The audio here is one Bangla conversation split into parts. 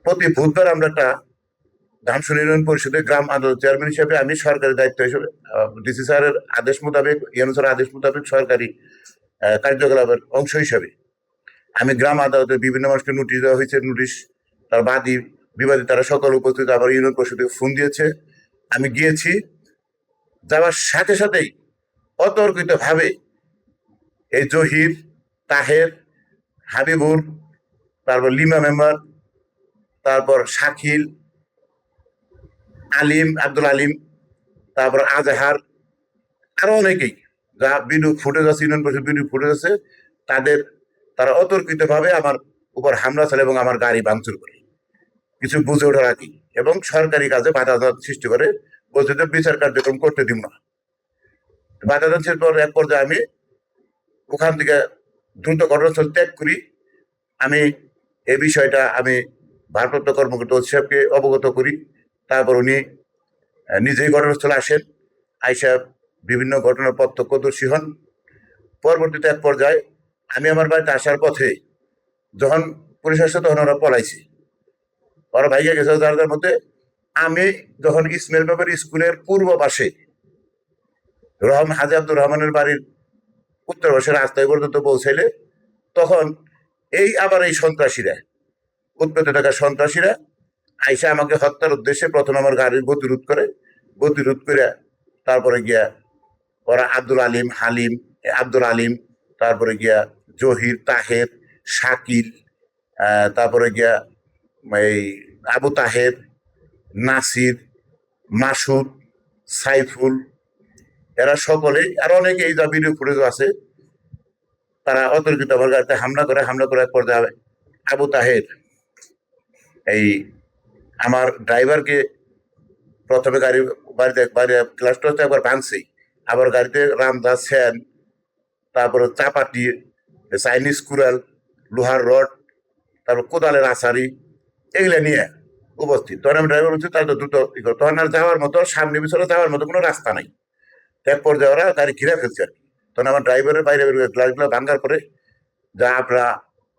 প্রতি বুধবার আমরা একটা ধামসুন ইউনিয়ন পরিষদের গ্রাম আদালত চেয়ারম্যান হিসেবে আমি সরকারি দায়িত্ব হিসেবে ডিসি স্যারের আদেশ মোতাবেক ইউনুস স্যারের আদেশ মোতাবেক সরকারি কার্যকলাপের অংশ হিসেবে আমি গ্রাম আদালতের বিভিন্ন মানুষকে নোটিশ দেওয়া হয়েছে। নোটিশ তার বাদী বিবাদী তারা সকল উপস্থিত আবার ইউনিয়ন পরিষদে ফোন দিয়েছে। আমি গিয়েছি, যাওয়ার সাথে সাথেই অতর্কিত ভাবে এই জহির, তাহের, হাবিবুর, তারপর লিমা মেম্বার, তারপর শাকিল, আলিম, আব্দুল আলিম, তারপর আজহার, আরো অনেকেই যা ভিডিও ফুটেজ আছে, ইউনিয়ন পরিষদ ভিডিও ফুটেজ আছে, তারা অতর্কিত ভাবে আমার উপর হামলা চালে এবং আমার গাড়ি ভাঙচুর করে কিছু বুঝে ওঠার আগে এবং সরকারি কাজে বাধা সৃষ্টি করে, বলছে যে বিচার কার্যক্রম করতে দিব না। বাধা সৃষ্টির পর এক পর্যায়ে আমি ওখান থেকে দ্রুত ঘটনাস্থল ত্যাগ করি। আমি এই বিষয়টা আমি ভারপ্রাপ্ত কর্মকর্তা ওসি সাহেবকে অবগত করি। তারপর উনি নিজেই ঘটনাস্থলে আসেন, আইসা বিভিন্ন ঘটনার প্রত্যক্ষদর্শী হন। পরবর্তীতে এক পর্যায়ে আমি আমার বাড়িতে আসার পথে যখন পুলিশ আসছে তখন ওরা পলাইছে, ওরা ভাইয়া গেছে যার মধ্যে। আমি যখন ইসমাইল বাবার স্কুলের পূর্ব পাশে হাজি আব্দুর রহমানের বাড়ির উত্তর পাশে রাস্তায় পর্যন্ত পৌঁছাইলে তখন আবার এই সন্ত্রাসীরা, উৎপেতে থাকা সন্ত্রাসীরা আইসা আমাকে হত্যার উদ্দেশ্যে প্রথম আমার গাড়ির গতিরোধ করে তারপরে গিয়া ওরা আব্দুল আলিম, তারপরে গিয়া জহির, তাহের, শাকিল, তারপরে গিয়া এই আবু তাহের, নাসির, মাসুদ, সাইফুল, এরা সকলেই আর অনেকে এই যা ভিডিও ফুটেজ আছে, তারা অতর্কিত আমার গাড়িতে হামলা করে এক পর্যায়ে আবু তাহের আমার ড্রাইভারকে প্রথমে বাড়িতে ক্লাসটা একবার ভাঙছেই, আবার গাড়িতে রামদা, স্যান, তারপরে চাপাটি, চাইনিজ কুড়াল, লোহার রড, তারপর কোদালের আছারি, এগুলা নিয়ে উপস্থিত। তখন আমি ড্রাইভার হচ্ছে তাদের দ্রুত তখন আর যাওয়ার মতো, সামনে পিছনে যাওয়ার মতো কোনো রাস্তা নাই। এক পর্যায়ে ওরা গাড়ি ঘিরে ফেলছে আর কি। তখন আমার ড্রাইভারের বাইরে গ্লাসগুলো ভাঙার পরে যা আপনারা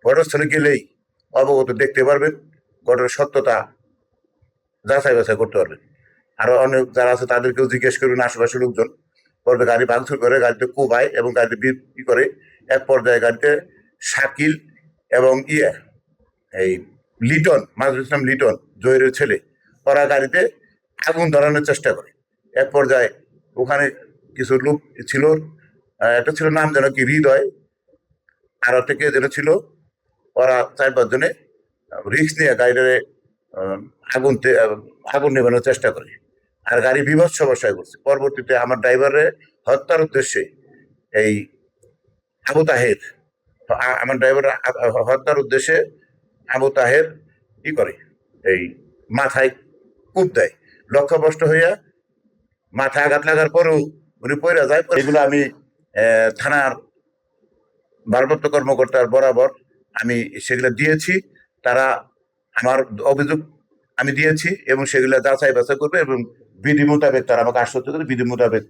ঘটনাস্থলে গেলেই অবগত দেখতে পারবেন, ঘটনার সত্যতা যাচাই বাছাই করতে পারবেন। আরো অনেক যারা আছে তাদেরকেও জিজ্ঞেস করবেন, আশেপাশের লোকজন। পরে গাড়ি ভাঙচুর করে, গাড়িতে কোবায় এবং গাড়িতে বিক্রি করে। এক পর্যায়ে গাড়িতে শাকিল এবং লিটন, মাজুল ইসলাম লিটন, জহিরের ছেলে, ওরা গাড়িতে আগুন ধরানোর চেষ্টা করে। এক পর্যায়ে ওখানে কিছু লোক ছিল, একটা ছিল নাম যেন কি হৃদয়, আর একটা কে যেন ছিল, ওরা 4-5 জনে রিস্ক নিয়ে গাড়িটারে আগুন নেবানোর চেষ্টা করে আর গাড়ি বিভৎস অবস্থায় করছে। পরবর্তীতে আমার ড্রাইভারের হত্যার উদ্দেশ্যে আমার ড্রাইভার হত্যার উদ্দেশ্যে আবু তাহের কি করে, মাথায় কূপ দেয়। লক্ষ্যভ্রষ্ট হইয়া মাথায় আঘাত লাগার পরেও উনি পড়ে যায়। এগুলো আমি থানার ভারপ্রাপ্ত কর্মকর্তার বরাবর আমি সেগুলো দিয়েছি। তারা আমার অভিযোগ আমি দিয়েছি এবং সেগুলো যাচাই বাছাই করবে এবং বিধি মোতাবেক তারা আমাকে আশ্বস্ত করে বিধি মোতাবেক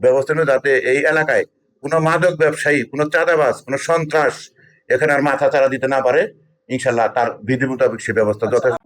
ব্যবস্থা নেবে, যাতে এই এলাকায় কোনো মাদক ব্যবসায়ী, কোনো চাঁদাবাজ, কোনো সন্ত্রাস এখানে আর মাথা চারা দিতে না পারে। ইনশাল্লাহ তার বিধি মোতাবেক সে ব্যবস্থা যথেষ্ট।